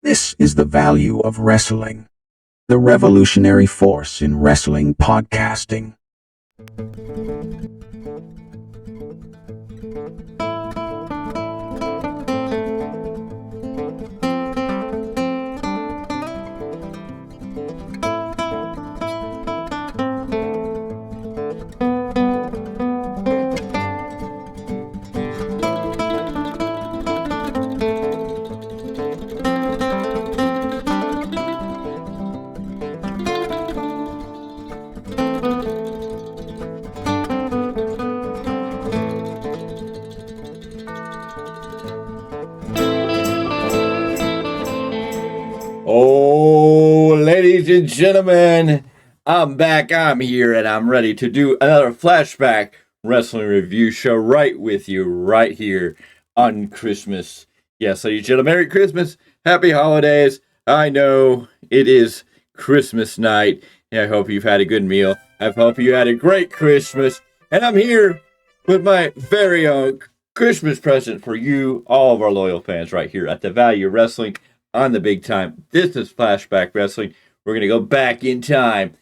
This is the value of wrestling, the revolutionary force in wrestling podcasting. Oh, ladies and gentlemen, I'm back. I'm here, and I'm ready to do another Flashback Wrestling review show right with you, right here on Christmas. Yes, ladies and gentlemen, Merry Christmas, Happy Holidays. I know it is Christmas night, and I hope you've had a good meal. I hope you had a great Christmas, and I'm here with my very own Christmas present for you, all of our loyal fans, right here at the Value of Wrestling. On the big time. This is Flashback Wrestling. We're going to go back in time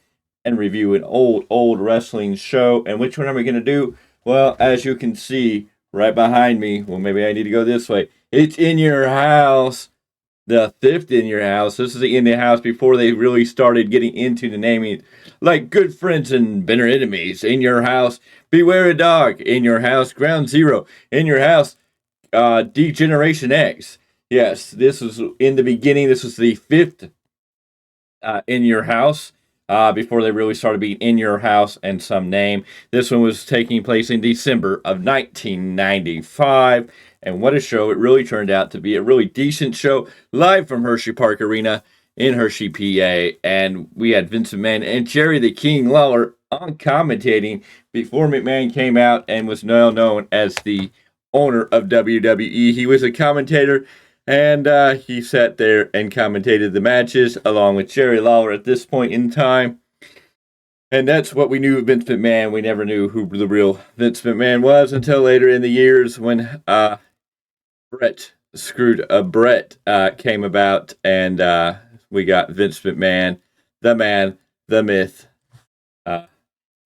and review an old wrestling show. And which one are we going to do? Well, as you can see right behind me, well, maybe I need to go this way. It's In Your House, the fifth In Your House. This is the In Your House before they really started getting into the naming, like Good Friends and Better Enemies. In Your House, Beware a Dog. In Your House, Ground Zero. In Your House, D-Generation X. Yes, this was in the beginning. This was the fifth In Your House before they really started being In Your House and some name. This one was taking place in December of 1995. And what a show. It really turned out to be a really decent show live from Hershey Park Arena in Hershey, PA. And we had Vince McMahon and Jerry the King Lawler on commentating before McMahon came out and was now known as the owner of WWE. He was a commentator. And he sat there and commentated the matches along with Jerry Lawler at this point in time. And that's what we knew of Vince McMahon. We never knew who the real Vince McMahon was until later in the years when Brett came about. And we got Vince McMahon, the man, the myth, the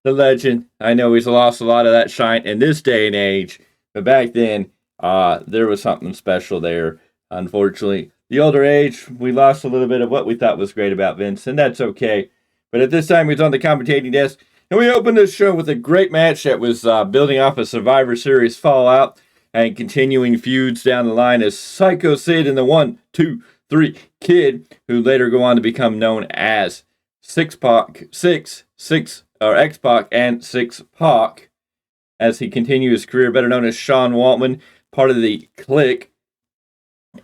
legend. I know he's lost a lot of that shine in this day and age. But back then, there was something special there. Unfortunately, the older age, we lost a little bit of what we thought was great about Vince, and that's okay. But at this time, he was on the commentating desk, and we opened this show with a great match that was building off a Survivor Series fallout and continuing feuds down the line as Psycho Sid and the 1, 2, 3 Kid, who later go on to become known as X-Pac and Six Pac, as he continued his career, better known as Sean Waltman, part of the Clique.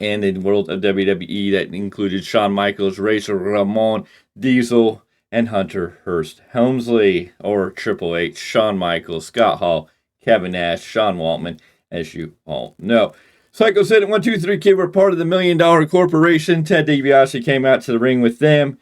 And in the world of WWE, that included Shawn Michaels, Razor Ramon, Diesel, and Hunter Hearst Helmsley, or Triple H, Shawn Michaels, Scott Hall, Kevin Nash, Sean Waltman, as you all know. Psycho Sid and 1, 2, 3 Kid were part of the $1 Million Corporation. Ted DiBiase came out to the ring with them,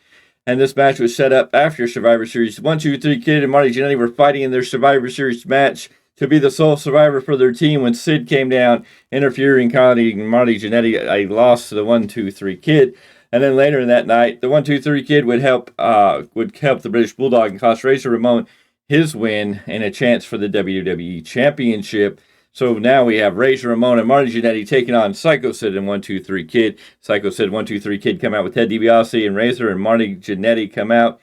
and this match was set up after Survivor Series. 1, 2, 3 Kid and Marty Jannetty were fighting in their Survivor Series match to be the sole survivor for their team when Sid came down, interfering, causing Marty Jannetty a loss to the 1, 2, 3 Kid. And then later in that night, the 1, 2, 3 Kid would help the British Bulldog and cost Razor Ramon his win and a chance for the WWE Championship. So now we have Razor Ramon and Marty Jannetty taking on Psycho Sid and 1, 2, 3 Kid. Psycho Sid, 1, 2, 3 Kid come out with Ted DiBiase, and Razor and Marty Jannetty come out.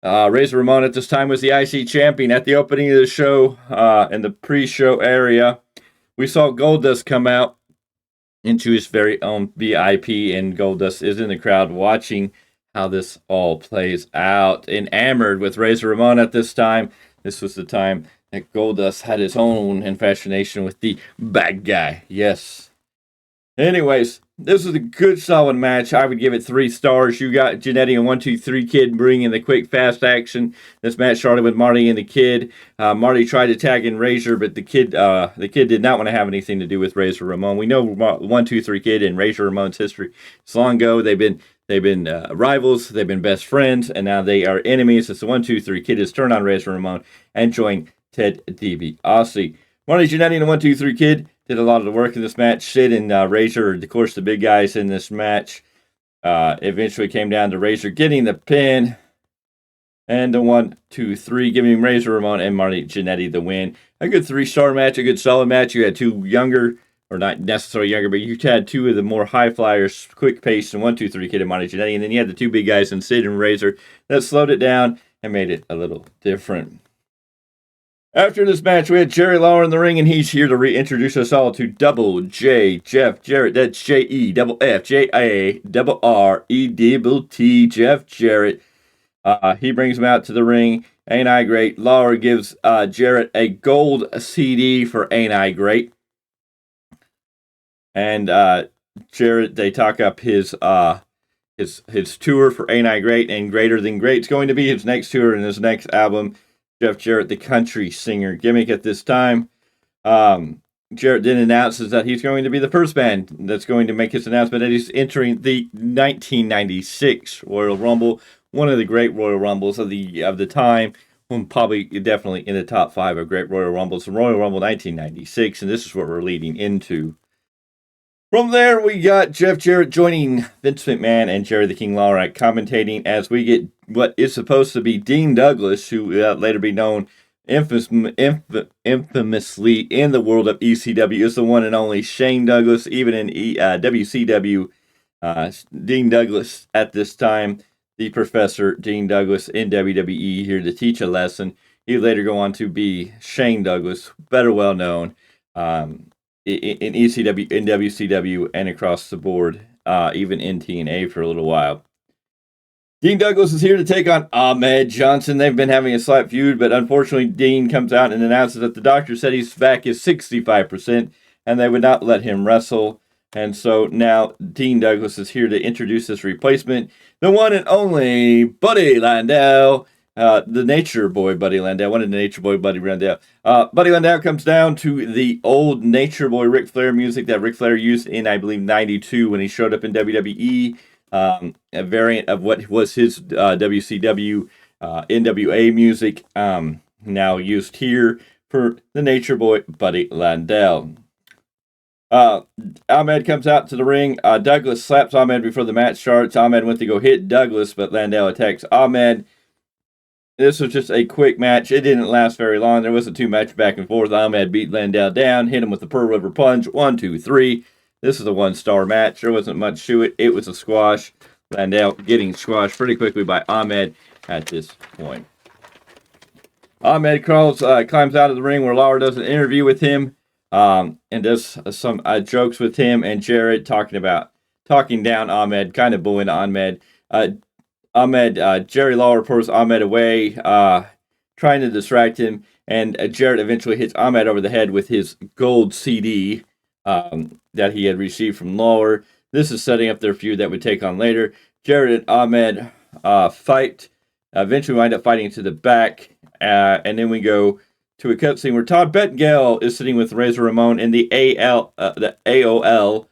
Razor Ramon at this time was the IC champion. At the opening of the show, in the pre-show area, we saw Goldust come out into his very own VIP, and Goldust is in the crowd watching how this all plays out. Enamored with Razor Ramon at this time. This was the time that Goldust had his own infatuation with the bad guy. Yes. Anyways, this was a good, solid match. I would give it 3 stars. You got Jannetty and 1, 2, 3 Kid bringing the quick, fast action. This match started with Marty and the Kid. Marty tried to tag in Razor, but the Kid did not want to have anything to do with Razor Ramon. We know 1, 2, 3 Kid and Razor Ramon's history. It's long ago. They've been rivals. They've been best friends, and now they are enemies. It's the 1, 2, 3 Kid has turned on Razor Ramon and joined Ted DiBiase. Marty Jannetty and the 1, 2, 3 Kid did a lot of the work in this match. Sid and Razor are, of course, the big guys in this match. Eventually came down to Razor getting the pin. And the 1, 2, 3, giving Razor Ramon and Marty Jannetty the win. A good 3-star match, a good solid match. You had two younger, or not necessarily younger, but you had two of the more high flyers, quick pace, and 1, 2, 3 kid and Marty Jannetty. And then you had the two big guys in Sid and Razor that slowed it down and made it a little different. After this match, we had Jerry Lawler in the ring, and he's here to reintroduce us all to Double J Jeff Jarrett. That's JEFFJARRETT Jeff Jarrett. He brings him out to the ring. Ain't I Great? Lawler gives Jarrett a gold CD for Ain't I Great. And Jarrett, they talk up his tour for Ain't I Great, and Greater Than Great's going to be his next tour and his next album. Jeff Jarrett, the country singer gimmick at this time. Jarrett then announces that he's going to be the first band that's going to make his announcement that he's entering the 1996 Royal Rumble, one of the great Royal Rumbles of the time, probably definitely in the top 5 of great Royal Rumbles. The Royal Rumble 1996, and this is what we're leading into. From there, we got Jeff Jarrett joining Vince McMahon and Jerry the King Lawler commentating as we get what is supposed to be Dean Douglas, who later be known infamously in the world of ECW is the one and only Shane Douglas, even in WCW. Dean Douglas at this time, the Professor Dean Douglas in WWE, here to teach a lesson. He would later go on to be Shane Douglas, better well known in ECW, in WCW, and across the board, even in TNA for a little while. Dean Douglas is here to take on Ahmed Johnson. They've been having a slight feud, but unfortunately Dean comes out and announces that the doctor said his back is 65%, and they would not let him wrestle. And so now Dean Douglas is here to introduce his replacement, the one and only Buddy Landau. The Nature Boy Buddy Landau. One of the Nature Boy Buddy Landau. Buddy Landau comes down to the old Nature Boy Ric Flair music that Ric Flair used in, I believe, 92 when he showed up in WWE. A variant of what was his WCW NWA music, now used here for the Nature Boy Buddy Landau. Ahmed comes out to the ring. Douglas slaps Ahmed before the match starts. Ahmed went to go hit Douglas, but Landau attacks Ahmed. This was just a quick match. It didn't last very long. There wasn't too much back and forth. Ahmed beat Landau down, hit him with the Pearl River Punch. 1, 2, 3. This is a 1-star match. There wasn't much to it. It was a squash. Landau getting squashed pretty quickly by Ahmed at this point. Ahmed climbs out of the ring where Lawler does an interview with him and does some jokes with him and Jarrett, talking down Ahmed, kind of booing Ahmed. Jerry Lawler pulls Ahmed away, trying to distract him, and Jarrett eventually hits Ahmed over the head with his gold CD that he had received from Lawler. This is setting up their feud that would take on later. Jarrett and Ahmed fight, eventually wind up fighting to the back, and then we go to a cutscene where Todd Pettengill is sitting with Razor Ramon in the AOL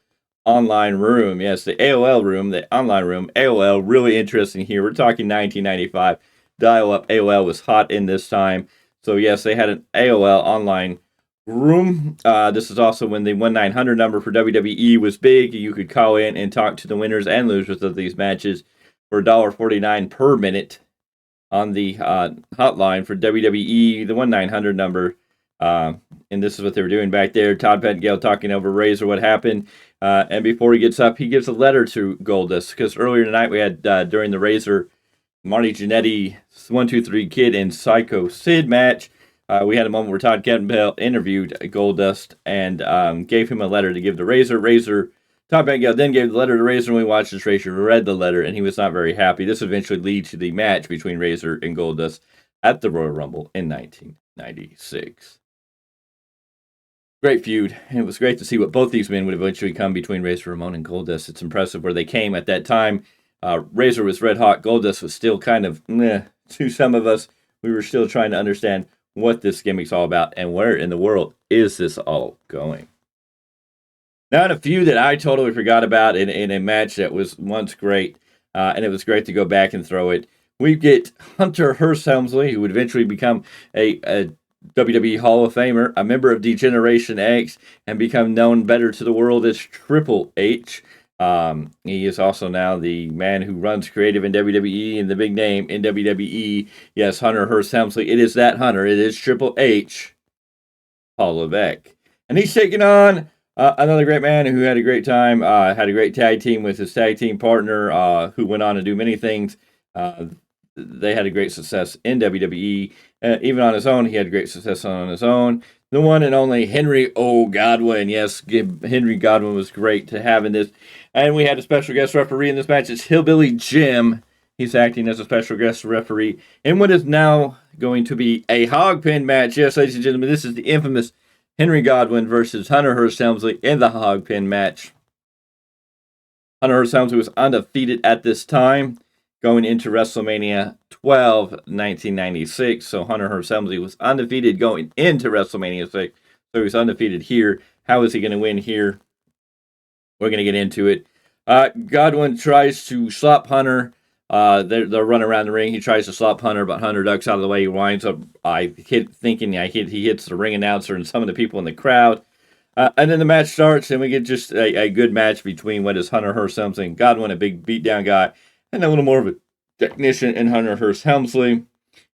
online room. Yes, the AOL room, the online room. AOL, really interesting here. We're talking 1995. Dial-up AOL was hot in this time. So yes, they had an AOL online room. This is also when the 1-900 number for WWE was big. You could call in and talk to the winners and losers of these matches for $1.49 per minute on the hotline for WWE, the 1-900 number. And this is what they were doing back there. Todd Pettengill talking over Razor what happened. And before he gets up, he gives a letter to Goldust, because earlier tonight we had, during the Razor, Marty Jannetty, 1, 2, 3 Kid, and Psycho Sid match, we had a moment where Todd Pettengill interviewed Goldust and gave him a letter to give to Razor. Todd Pettengill then gave the letter to Razor, and we watched as Razor read the letter, and he was not very happy. This eventually leads to the match between Razor and Goldust at the Royal Rumble in 1996. Great feud. It was great to see what both these men would eventually come between Razor Ramon and Goldust. It's impressive where they came at that time. Razor was red hot. Goldust was still kind of to some of us. We were still trying to understand what this gimmick's all about and where in the world is this all going. Now, in a feud that I totally forgot about in a match that was once great, and it was great to go back and throw it, we get Hunter Hearst Helmsley, who would eventually become a WWE Hall of Famer, a member of Degeneration X, and become known better to the world as Triple H. He is also now the man who runs creative in WWE and the big name in WWE. Yes, Hunter Hearst Helmsley. It is that Hunter. It is Triple H, Paul Levesque. And he's taking on another great man who had a great time, had a great tag team with his tag team partner, who went on to do many things. They had a great success in WWE. Even on his own, he had great success on his own. The one and only Henry O. Godwinn. Yes, Henry Godwinn was great to have in this. And we had a special guest referee in this match. It's Hillbilly Jim. He's acting as a special guest referee in what is now going to be a hog pin match. Yes, ladies and gentlemen, this is the infamous Henry Godwinn versus Hunter Hearst Helmsley in the hog pin match. Hunter Hearst Helmsley was undefeated at this time going into WrestleMania 12, 1996. So Hunter Hearst Helmsley was undefeated going into WrestleMania 6. So he's undefeated here. How is he going to win here? We're going to get into it. Godwinn tries to slap Hunter. They're running around the ring. He tries to slap Hunter, but Hunter ducks out of the way. He winds up, he hits the ring announcer and some of the people in the crowd. And then the match starts, and we get just a good match between what is Hunter Hearst Helmsley and Godwinn, a big beatdown guy, and a little more of a technician in Hunter Hearst Helmsley.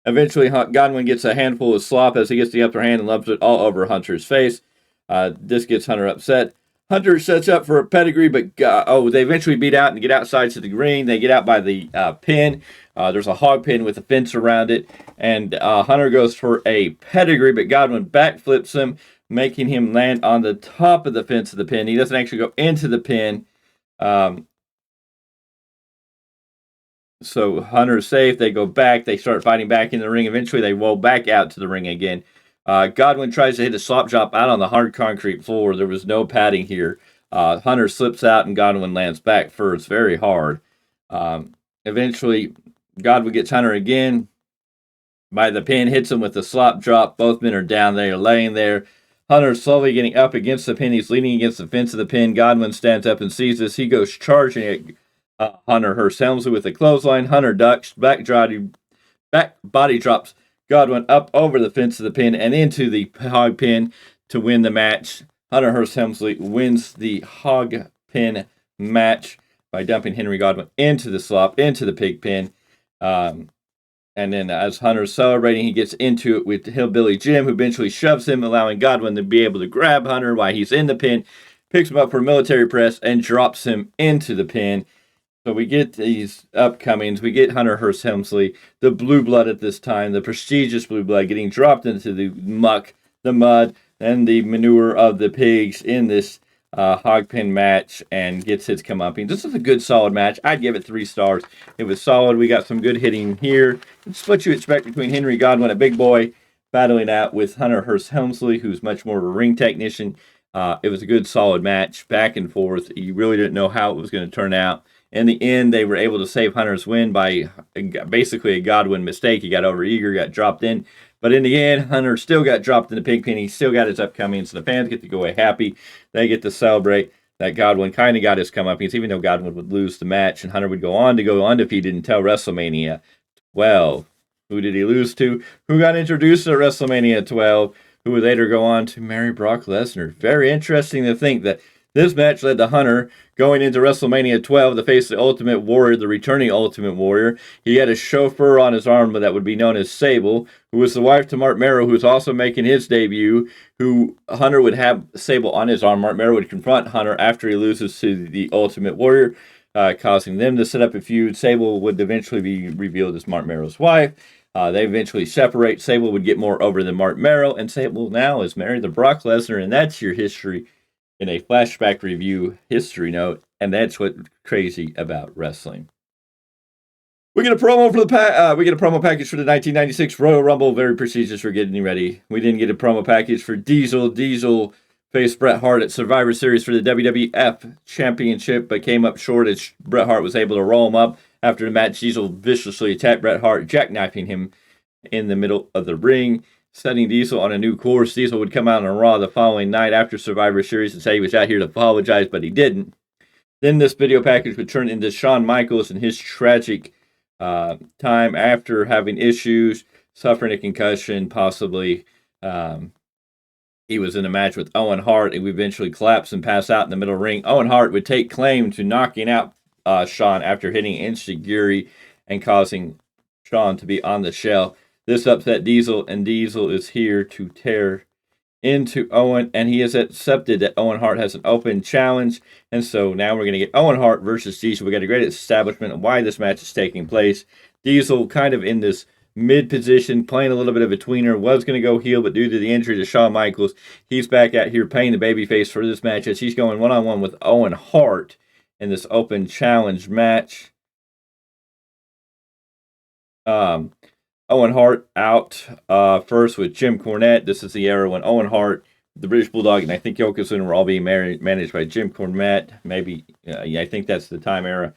Eventually, Godwinn gets a handful of slop as he gets the upper hand and loves it all over Hunter's face. This gets Hunter upset. Hunter sets up for a pedigree, but they eventually beat out and get outside to the ring. They get out by the pin. There's a hog pin with a fence around it, and Hunter goes for a pedigree, but Godwinn backflips him, making him land on the top of the fence of the pin. He doesn't actually go into the pin. So Hunter's safe. They go back. They start fighting back in the ring. Eventually, they roll back out to the ring again. Godwinn tries to hit a slop drop out on the hard concrete floor. There was no padding here. Hunter slips out, and Godwinn lands back first very hard. Eventually, Godwinn gets Hunter again by the pin, hits him with the slop drop. Both men are down. They are laying there. Hunter's slowly getting up against the pin. He's leaning against the fence of the pin. Godwinn stands up and sees this. He goes charging at Hunter Hearst Helmsley with a clothesline. Hunter ducks, back body drops Godwinn up over the fence of the pin and into the hog pin to win the match. Hunter Hearst Helmsley wins the hog pin match by dumping Henry Godwinn into the slop, into the pig pin. And then as Hunter's celebrating, he gets into it with Hillbilly Jim, who eventually shoves him, allowing Godwinn to be able to grab Hunter while he's in the pin, picks him up for a military press, and drops him into the pin. So we get these upcomings. We get Hunter Hearst Helmsley, the blue blood at this time, the prestigious blue blood, getting dropped into the muck, the mud, and the manure of the pigs in this hog pin match, and gets his comeuppance. This is a good, solid match. I'd give it 3 stars. It was solid. We got some good hitting here. It's what you expect between Henry Godwinn, a big boy, battling out with Hunter Hearst Helmsley, who's much more of a ring technician. It was a good, solid match, back and forth. You really didn't know how it was going to turn out. In the end, they were able to save Hunter's win by basically a Godwinn mistake. He got overeager, got dropped in. But in the end, Hunter still got dropped in the pig pen. He still got his upcoming. So the fans get to go away happy. They get to celebrate that Godwinn kind of got his comeuppance, even though Godwinn would lose the match. And Hunter would go on to go undefeated until WrestleMania 12. Who did he lose to? Who got introduced at WrestleMania 12? Who would later go on to marry Brock Lesnar? Very interesting to think that this match led to Hunter going into WrestleMania 12 to face the Ultimate Warrior, the returning Ultimate Warrior. He had a chauffeur on his arm that would be known as Sable, who was the wife to Mark Merrow, who was also making his debut, who Hunter would have Sable on his arm. Mark Merrow would confront Hunter after he loses to the Ultimate Warrior, causing them to set up a feud. Sable would eventually be revealed as Mark Merrow's wife. They eventually separate. Sable would get more over than Mark Merrow, and Sable now is married to Brock Lesnar, and that's your history in a flashback review history note, and that's what's crazy about wrestling. We get a promo for we get a promo package for the 1996 Royal Rumble, very prestigious. We're getting ready. We didn't get a promo package for Diesel. Diesel faced Bret Hart at Survivor Series for the WWF Championship, but came up short as Bret Hart was able to roll him up. After the match, Diesel viciously attacked Bret Hart, jackknifing him in the middle of the ring, setting Diesel on a new course. Diesel would come out on Raw the following night after Survivor Series and say he was out here to apologize, but he didn't. Then this video package would turn into Shawn Michaels and his tragic time after having issues, suffering a concussion, possibly he was in a match with Owen Hart, and we eventually collapsed and passed out in the middle of the ring. Owen Hart would take claim to knocking out Shawn after hitting Enzuigiri and causing Shawn to be on the shelf. This upset Diesel, and Diesel is here to tear into Owen, and he has accepted that Owen Hart has an open challenge, and so now we're going to get Owen Hart versus Diesel. We got a great establishment of why this match is taking place. Diesel kind of in this mid position, playing a little bit of a tweener, was going to go heel, but due to the injury to Shawn Michaels, he's back out here paying the babyface for this match as he's going one-on-one with Owen Hart in this open challenge match. Owen Hart out first with Jim Cornette. This is the era when Owen Hart, the British Bulldog, and I think Yokozuna were all being managed by Jim Cornette. Maybe, I think that's the Tyme era.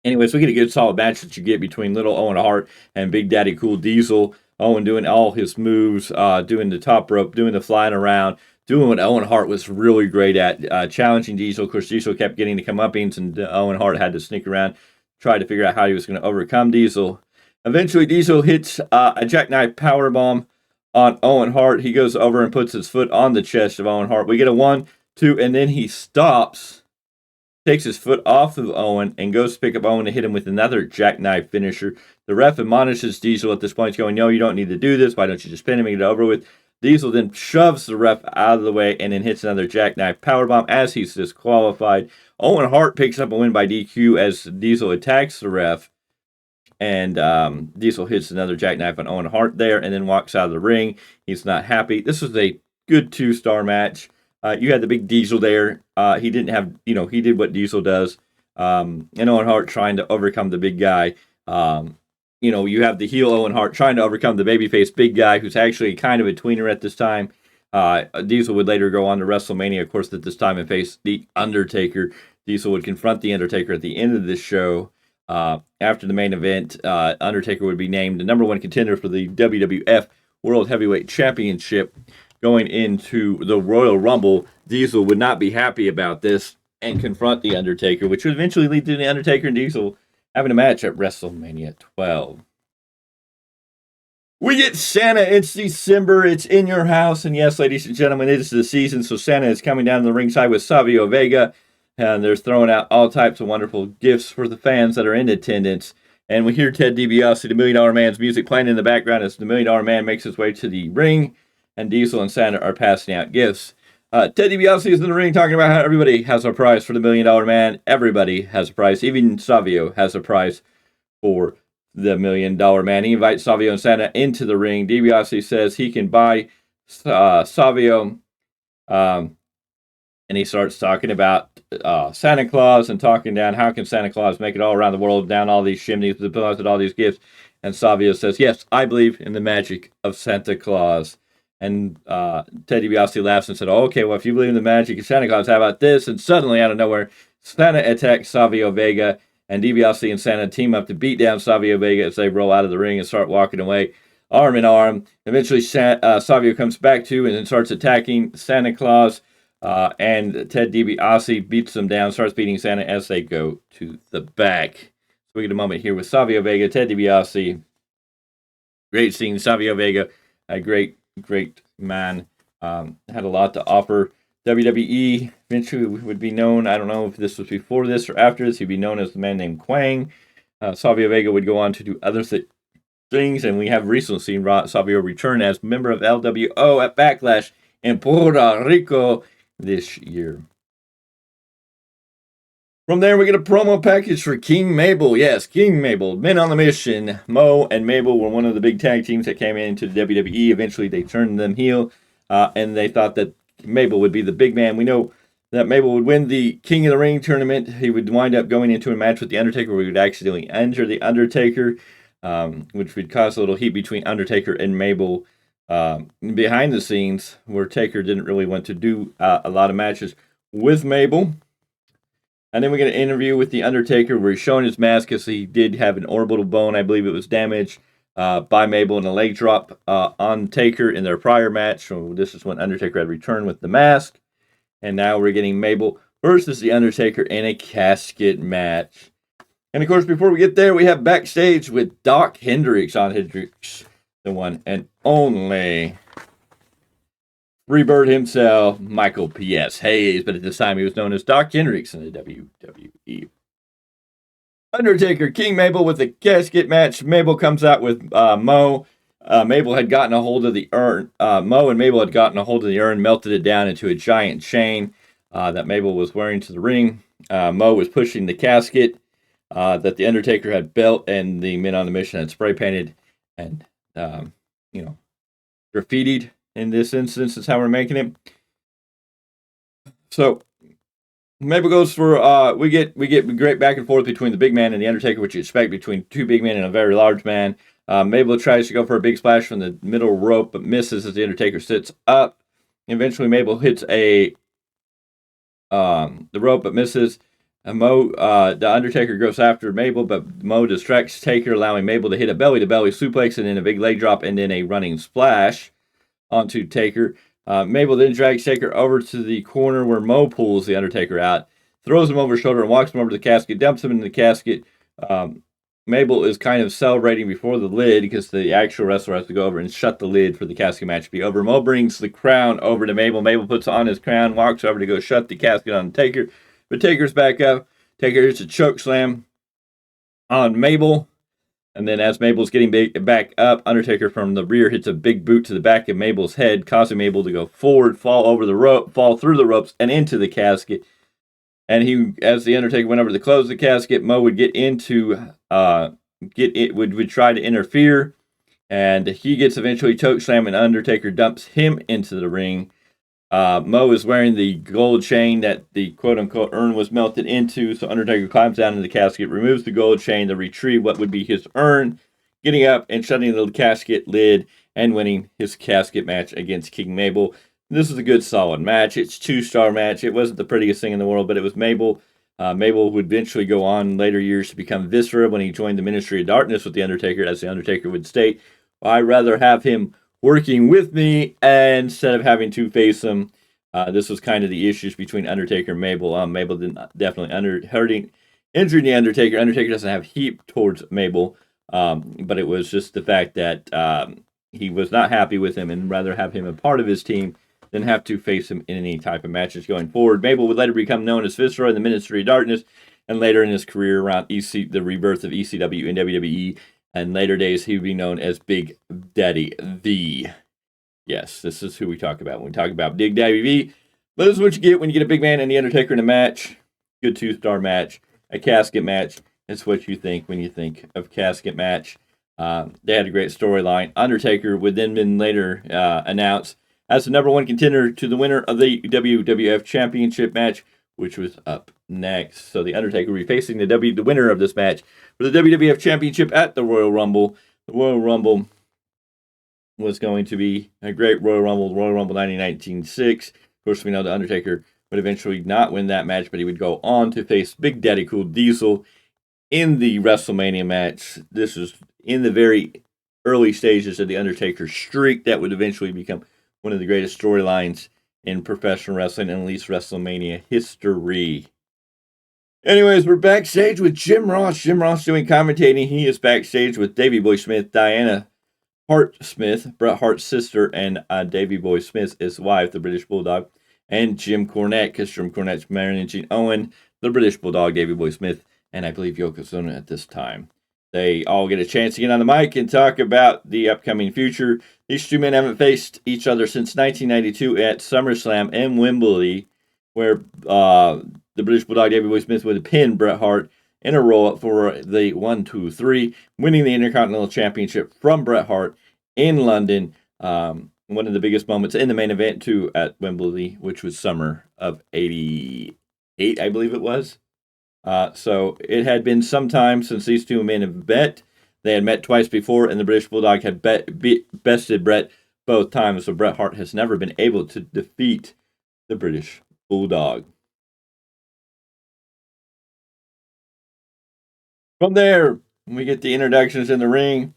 Anyways, we get a good solid match that you get between little Owen Hart and Big Daddy Cool Diesel. Owen doing all his moves, doing the top rope, doing the flying around, doing what Owen Hart was really great at, challenging Diesel. Of course, Diesel kept getting the comeuppings, and Owen Hart had to sneak around, try to figure out how he was going to overcome Diesel. Eventually, Diesel hits a jackknife powerbomb on Owen Hart. He goes over and puts his foot on the chest of Owen Hart. We get a 1, 2, and then he stops, takes his foot off of Owen, and goes to pick up Owen to hit him with another jackknife finisher. The ref admonishes Diesel at this point, going, "No, you don't need to do this. Why don't you just pin him and get it over with?" Diesel then shoves the ref out of the way and then hits another jackknife powerbomb as he's disqualified. Owen Hart picks up a win by DQ as Diesel attacks the ref. And Diesel hits another jackknife on Owen Hart there and then walks out of the ring. He's not happy. This was a good 2-star match. You had the big Diesel there. He didn't have, he did what Diesel does. And Owen Hart trying to overcome the big guy. You have the heel Owen Hart trying to overcome the babyface big guy who's actually kind of a tweener at this time. Diesel would later go on to WrestleMania, of course, at this time and face The Undertaker. Diesel would confront The Undertaker at the end of this show. After the main event, Undertaker would be named the number 1 contender for the WWF World Heavyweight Championship going into the Royal Rumble. Diesel would not be happy about this and confront The Undertaker, which would eventually lead to The Undertaker and Diesel having a match at WrestleMania 12. We get Santa. It's December. It's in your house. And yes, ladies and gentlemen, it is the season. So Santa is coming down to the ringside with Savio Vega. And they're throwing out all types of wonderful gifts for the fans that are in attendance. And we hear Ted DiBiase, the $1 Million Man's music playing in the background as the $1 Million Man makes his way to the ring. And Diesel and Santa are passing out gifts. Ted DiBiase is in the ring talking about how everybody has a prize for the $1 Million Man. Everybody has a prize. Even Savio has a prize for the $1 Million Man. He invites Savio and Santa into the ring. DiBiase says he can buy Savio. And he starts talking about Santa Claus and talking down how can Santa Claus make it all around the world, down all these chimneys, deposit all these gifts. And Savio says, "Yes, I believe in the magic of Santa Claus." And Ted DiBiase laughs and said, "Oh, okay, well, if you believe in the magic of Santa Claus, how about this?" And suddenly, out of nowhere, Santa attacks Savio Vega, and DiBiase and Santa team up to beat down Savio Vega as they roll out of the ring and start walking away, arm in arm. Eventually, Savio comes back to and then starts attacking Santa Claus. And Ted DiBiase beats them down, starts beating Santa as they go to the back. So we get a moment here with Savio Vega, Ted DiBiase. Great scene. Savio Vega, a great man. Had a lot to offer. WWE eventually would be known, I don't know if this was before this or after this, he'd be known as the man named Quang. Savio Vega would go on to do other things, and we have recently seen Savio return as member of LWO at Backlash in Puerto Rico this year. From there, we get a promo package for King Mabel. Yes, King Mabel, men on the mission. Mo and Mabel were one of the big tag teams that came into the WWE. Eventually, they turned them heel, and they thought that Mabel would be the big man. We know that Mabel would win the King of the Ring tournament. He would wind up going into a match with The Undertaker where he would accidentally injure The Undertaker, which would cause a little heat between Undertaker and Mabel. Behind the scenes, where Taker didn't really want to do a lot of matches with Mabel. And then we get an interview with The Undertaker where he's showing his mask because he did have an orbital bone. I believe it was damaged by Mabel in a leg drop on Taker in their prior match. So this is when Undertaker had returned with the mask. And now we're getting Mabel versus The Undertaker in a casket match. And of course, before we get there, we have backstage with Doc Hendricks on Hendricks, the one and only Freebird himself, Michael P.S. Hayes, but at this time he was known as Doc Hendricks in the WWE. Undertaker, King Mabel with the casket match. Mabel comes out with Mo. Mabel had gotten a hold of the urn. Mo and Mabel had gotten a hold of the urn, melted it down into a giant chain that Mabel was wearing to the ring. Mo was pushing the casket that the Undertaker had built, and the men on the mission had spray painted and graffitied. In this instance, is how we're making it. So Mabel goes for we get great back and forth between the big man and the Undertaker, which you expect between two big men and a very large man. Mabel tries to go for a big splash from the middle rope, but misses as the Undertaker sits up. Eventually, Mabel hits the rope, but misses. The Undertaker goes after Mabel, but Mo distracts Taker, allowing Mabel to hit a belly-to-belly suplex and then a big leg drop and then a running splash onto Taker. Mabel then drags Taker over to the corner where Mo pulls the Undertaker out, throws him over his shoulder and walks him over to the casket, dumps him into the casket. Mabel is kind of celebrating before the lid because the actual wrestler has to go over and shut the lid for the casket match to be over. Mo brings the crown over to Mabel. Mabel puts on his crown, walks over to go shut the casket on Taker. But Taker's back up. Taker hits a choke slam on Mabel. And then as Mabel's getting back up, Undertaker from the rear hits a big boot to the back of Mabel's head, causing Mabel to go forward, fall through the ropes, and into the casket. And as the Undertaker went over to close the casket, Mo would would try to interfere, and he gets eventually choke slammed, and Undertaker dumps him into the ring. Mo is wearing the gold chain that the quote-unquote urn was melted into, so Undertaker climbs down in the casket, removes the gold chain to retrieve what would be his urn, getting up and shutting the casket lid and winning his casket match against King Mabel. This is a good, solid match. It's a 2-star match. It wasn't the prettiest thing in the world, but it was Mabel. Mabel would eventually go on in later years to become Viscera when he joined the Ministry of Darkness with the Undertaker, as the Undertaker would state, I'd rather have him working with me instead of having to face him. This was kind of the issues between Undertaker and Mabel. Mabel definitely injuring the Undertaker. Undertaker doesn't have heat towards Mabel, but it was just the fact that he was not happy with him and rather have him a part of his team than have to face him in any type of matches going forward. Mabel would later become known as Viscera in the Ministry of Darkness, and later in his career around the rebirth of ECW and WWE. And later days, he would be known as Big Daddy V. Yes, this is who we talk about when we talk about Big Daddy V. But this is what you get when you get a big man and the Undertaker in a match. Good 2-star match. A casket match. That's what you think when you think of casket match. They had a great storyline. Undertaker would then later announce as the number one contender to the winner of the WWF Championship match, which was up next. So the Undertaker will be facing the winner of this match for the WWF Championship at the Royal Rumble. The Royal Rumble was going to be a great Royal Rumble, Royal Rumble 1996. Of course, we know the Undertaker would eventually not win that match, but he would go on to face Big Daddy Cool Diesel in the WrestleMania match. This was in the very early stages of the Undertaker streak that would eventually become one of the greatest storylines in professional wrestling and at least WrestleMania history. Anyways, we're backstage with Jim Ross. Jim Ross doing commentating. He is backstage with Davey Boy Smith, Diana Hart Smith, Bret Hart's sister, and Davey Boy Smith, his wife, the British Bulldog, and Jim Cornette, because Jim Cornette's marrying Gene Owen, the British Bulldog, Davey Boy Smith, and I believe Yokozuna at this time. They all get a chance to get on the mic and talk about the upcoming future. These two men haven't faced each other since 1992 at SummerSlam in Wembley, where the British Bulldog Davey Boy Smith would pin Bret Hart in a roll-up for the 1-2-3, winning the Intercontinental Championship from Bret Hart in London. One of the biggest moments in the main event, too, at Wembley, which was summer of 88, I believe it was. So it had been some time since these two men have met. They had met twice before, and the British Bulldog had bested Bret both times, so Bret Hart has never been able to defeat the British Bulldog. From there, we get the introductions in the ring.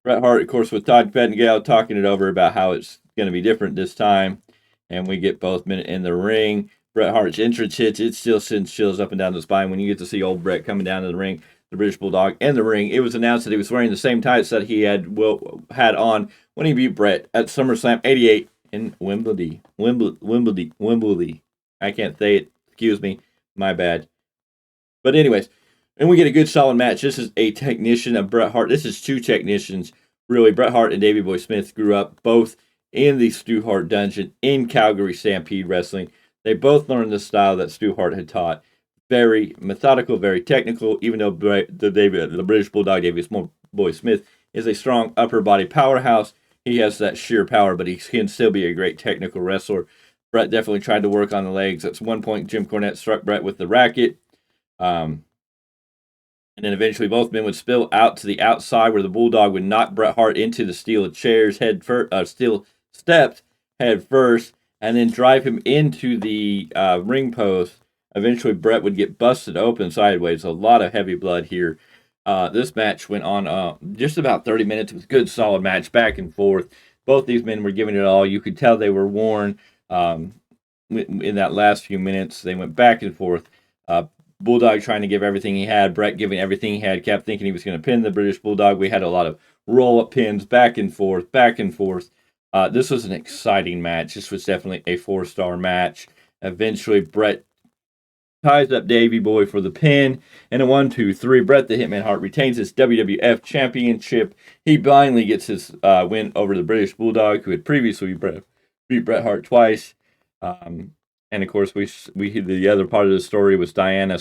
Bret Hart, of course, with Todd Pettengill talking it over about how it's going to be different this time. And we get both men in the ring. Bret Hart's entrance hits. It still sends chills up and down the spine when you get to see old Bret coming down to the ring, the British Bulldog in the ring. It was announced that he was wearing the same tights that he had on when he beat Bret at SummerSlam 88 in Wembley. I can't say it. Excuse me. My bad. But anyways, and we get a good solid match. This is a technician of Bret Hart. This is two technicians. Really, Bret Hart and Davey Boy Smith grew up both in the Stu Hart dungeon in Calgary Stampede Wrestling. They both learned the style that Stu Hart had taught. Very methodical, very technical, even though the British Bulldog Davey Boy Smith is a strong upper body powerhouse. He has that sheer power, but he can still be a great technical wrestler. Bret definitely tried to work on the legs. At one point, Jim Cornette struck Bret with the racket. And then eventually both men would spill out to the outside where the Bulldog would knock Bret Hart into the steel chairs, steel steps head first, and then drive him into the ring post. Eventually, Bret would get busted open sideways. A lot of heavy blood here. This match went on just about 30 minutes. It was a good, solid match, back and forth. Both these men were giving it all. You could tell they were worn in that last few minutes. They went back and forth. Bulldog trying to give everything he had. Bret giving everything he had. Kept thinking he was going to pin the British Bulldog. We had a lot of roll-up pins, back and forth, back and forth. This was an exciting match. This was definitely a 4-star match. Eventually, Bret ties up Davey Boy for the pin. And a 1-2-3, Bret the Hitman Hart retains his WWF Championship. He finally gets his win over the British Bulldog, who had previously beat Bret Hart twice. And of course, we the other part of the story was Diana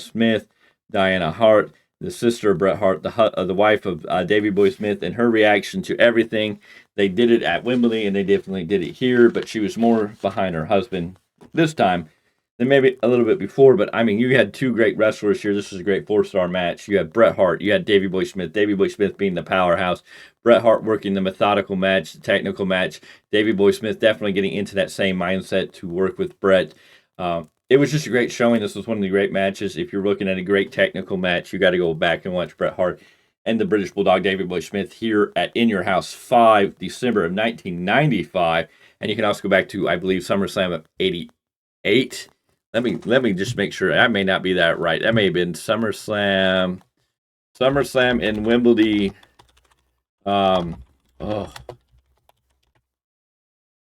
Hart, the sister of Bret Hart, the wife of Davey Boy Smith, and her reaction to everything. They did it at Wembley, and they definitely did it here, but she was more behind her husband this time than maybe a little bit before. But I mean, you had two great wrestlers here. This was a great 4-star match. You had Bret Hart, you had Davey Boy Smith being the powerhouse, Bret Hart working the methodical match, the technical match, Davey Boy Smith definitely getting into that same mindset to work with Bret. It was just a great showing. This was one of the great matches. If you're looking at a great technical match, you got to go back and watch Bret Hart and the British Bulldog Davey Boy Smith here at In Your House 5, December of 1995. And you can also go back to, I believe, SummerSlam of 88. Let me just make sure. That may not be that right. That may have been SummerSlam in Wembley.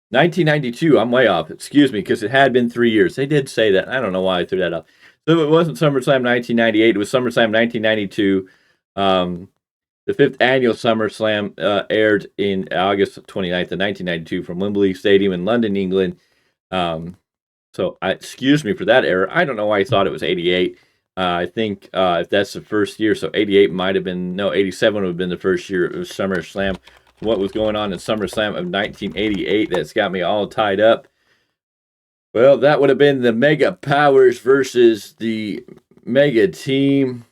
1992, I'm way off. Excuse me, because it had been 3 years. They did say that. I don't know why I threw that up. So it wasn't SummerSlam 1998. It was SummerSlam 1992. The 5th annual SummerSlam aired in August 29th of 1992 from Wembley Stadium in London, England. So excuse me for that error. I don't know why I thought it was 88. I think if that's the first year, so 88 might have been, no, 87 would have been the first year it was SummerSlam. What was going on in SummerSlam of 1988 that's got me all tied up? Well, that would have been the Mega Powers versus the Mega Team.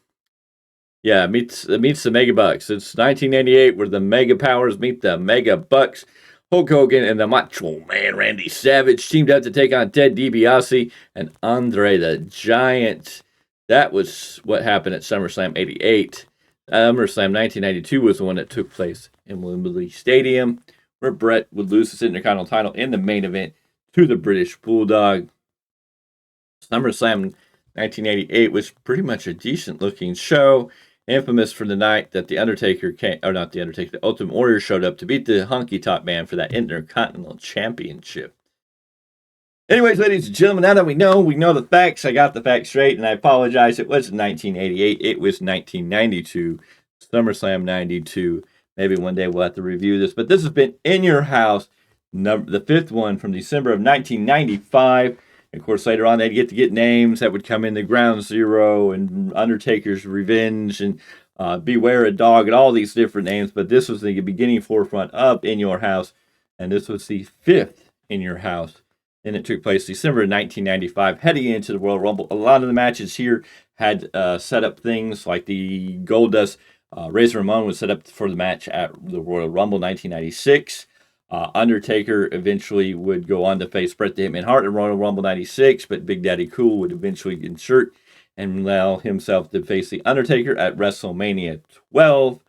Yeah, meets the Mega Bucks. It's 1998 where the Mega Powers meet the Mega Bucks. Hulk Hogan and the Macho Man Randy Savage teamed up to take on Ted DiBiase and Andre the Giant. That was what happened at SummerSlam 88. SummerSlam 1992 was the one that took place in Wembley Stadium, where Bret would lose his Intercontinental title in the main event to the British Bulldog. SummerSlam 1988 was pretty much a decent-looking show, infamous for the night that the Ultimate Warrior showed up to beat the Honky Tonk Man for that Intercontinental Championship. Anyways, ladies and gentlemen, now that we know the facts. I got the facts straight, and I apologize. It wasn't 1988. It was 1992. SummerSlam 92. Maybe one day we'll have to review this. But this has been In Your House, the 5th one from December of 1995. And of course, later on, they'd get names that would come in, the Ground Zero and Undertaker's Revenge and Beware a Dog and all these different names. But this was the beginning forefront of In Your House. And this was the 5th In Your House. And it took place December 1995, heading into the Royal Rumble. A lot of the matches here had set up things like the Goldust. Razor Ramon was set up for the match at the Royal Rumble 1996. Undertaker eventually would go on to face Bret the Hitman Hart in Royal Rumble 96, but Big Daddy Cool would eventually insert and allow himself to face the Undertaker at WrestleMania 12.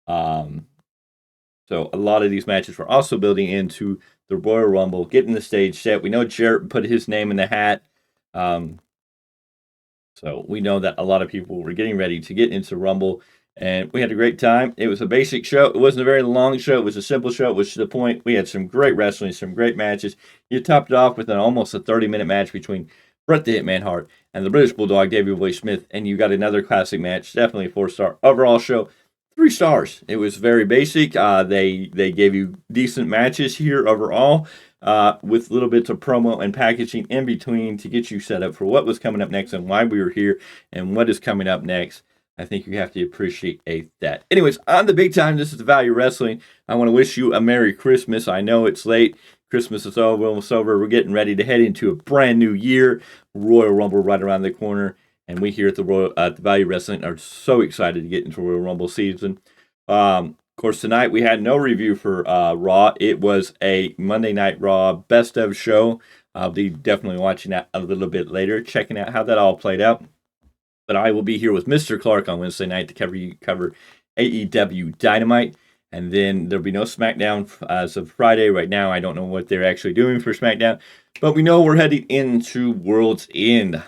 So a lot of these matches were also building into the Royal Rumble, getting the stage set. We know Jarrett put his name in the hat. So we know that a lot of people were getting ready to get into Rumble. And we had a great time. It was a basic show. It wasn't a very long show. It was a simple show. It was to the point. We had some great wrestling, some great matches. You topped it off with almost a 30-minute match between Bret the Hitman Hart and the British Bulldog, Davey Boy Smith. And you got another classic match. Definitely a 4-star overall show. 3 stars. It was very basic. They gave you decent matches here overall, with little bits of promo and packaging in between to get you set up for what was coming up next and why we were here and what is coming up next. I think you have to appreciate that. Anyways, on the big time, this is the Value Wrestling. I want to wish you a Merry Christmas. I know it's late. Christmas is almost over. We're getting ready to head into a brand new year. Royal Rumble right around the corner. And we here at the Value Wrestling are so excited to get into Royal Rumble season. Of course, tonight we had no review for Raw. It was a Monday Night Raw best of show. I'll be definitely watching that a little bit later, checking out how that all played out. But I will be here with Mr. Clark on Wednesday night to cover AEW Dynamite. And then there'll be no SmackDown as of Friday. Right now, I don't know what they're actually doing for SmackDown. But we know we're heading into World's End.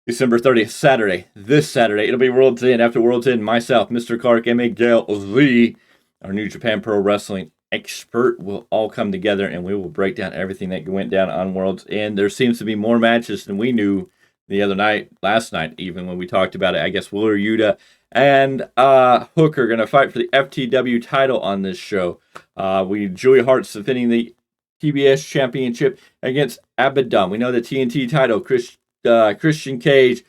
December 30th, Saturday. This Saturday, it'll be World's End. After World's End, myself, Mr. Clark, and Miguel Z, our New Japan Pro Wrestling expert, will all come together and we will break down everything that went down on World's End. There seems to be more matches than we knew last night, even when we talked about it. I guess Wheeler Yuta and Hook are going to fight for the FTW title on this show. Julia Hart's defending the TBS Championship against Abaddon. We know the TNT title, Christian Cage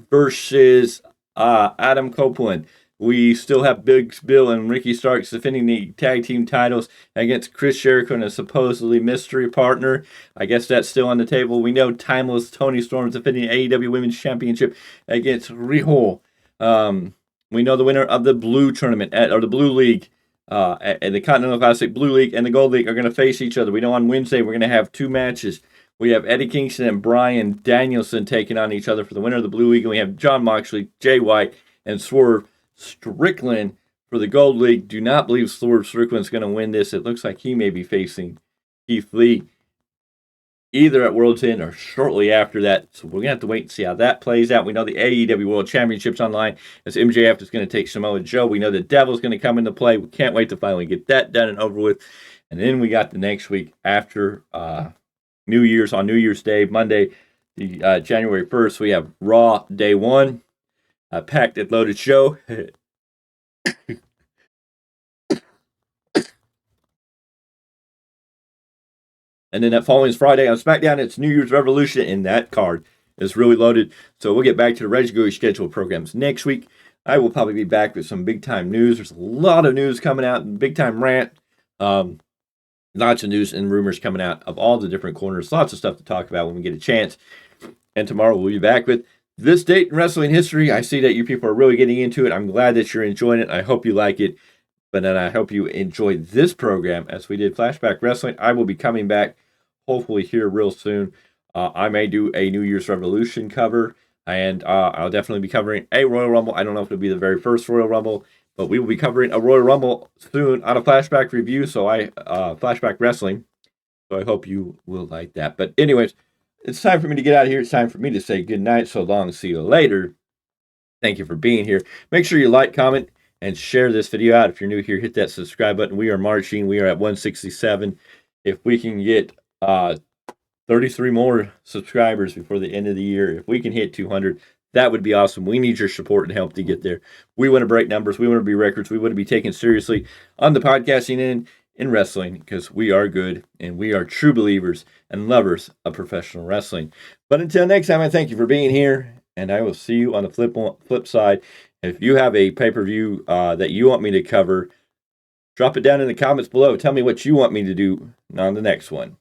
versus Adam Copeland. We still have Big Bill and Ricky Starks defending the tag team titles against Chris Jericho and a supposedly mystery partner. I guess that's still on the table. We know Timeless Tony Storm's defending the AEW Women's Championship against Riho. We know the winner of the Blue Tournament, or the Blue League, and the Continental Classic Blue League and the Gold League are going to face each other. We know on Wednesday we're going to have 2 matches. We have Eddie Kingston and Bryan Danielson taking on each other for the winner of the Blue League, and we have Jon Moxley, Jay White, and Swerve Strickland for the Gold League. Do not believe Swerve Strickland's going to win this. It looks like he may be facing Keith Lee either at World's End or shortly after that. So we're going to have to wait and see how that plays out. We know the AEW World Championship's online as MJF is going to take Samoa Joe. We know the Devil's going to come into play. We can't wait to finally get that done and over with. And then we got the next week after New Year's, on New Year's Day, Monday, the January 1st, we have Raw Day 1. A packed and loaded show. And then that following Friday on SmackDown, it's New Year's Revolution, and that card is really loaded. So we'll get back to the regularly scheduled programs next week. I will probably be back with some big-time news. There's a lot of news coming out, big-time rant. Lots of news and rumors coming out of all the different corners. Lots of stuff to talk about when we get a chance. And tomorrow we'll be back with this date in wrestling history. I see that you people are really getting into it. I'm glad that you're enjoying it. I hope you like it. But then I hope you enjoy this program as we did Flashback Wrestling. I will be coming back hopefully here real soon. I may do a New Year's Revolution cover, and I'll definitely be covering a Royal Rumble. I don't know if it'll be the very first Royal Rumble, but we will be covering a Royal Rumble soon on a Flashback review. Flashback Wrestling. So I hope you will like that. But anyways, it's time for me to get out of here. It's time for me to say good night. So long. See you later. Thank you for being here. Make sure you like, comment, and share this video out. If you're new here, hit that subscribe button. We are marching. We are at 167. If we can get 33 more subscribers before the end of the year, if we can hit 200, that would be awesome. We need your support and help to get there. We want to break numbers. We want to be records. We want to be taken seriously on the podcasting end in wrestling, because we are good and we are true believers and lovers of professional wrestling. But until next time, I thank you for being here, and I will see you on the flip side. If you have a pay-per-view that you want me to cover, drop it down in the comments below. Tell me what you want me to do on the next one.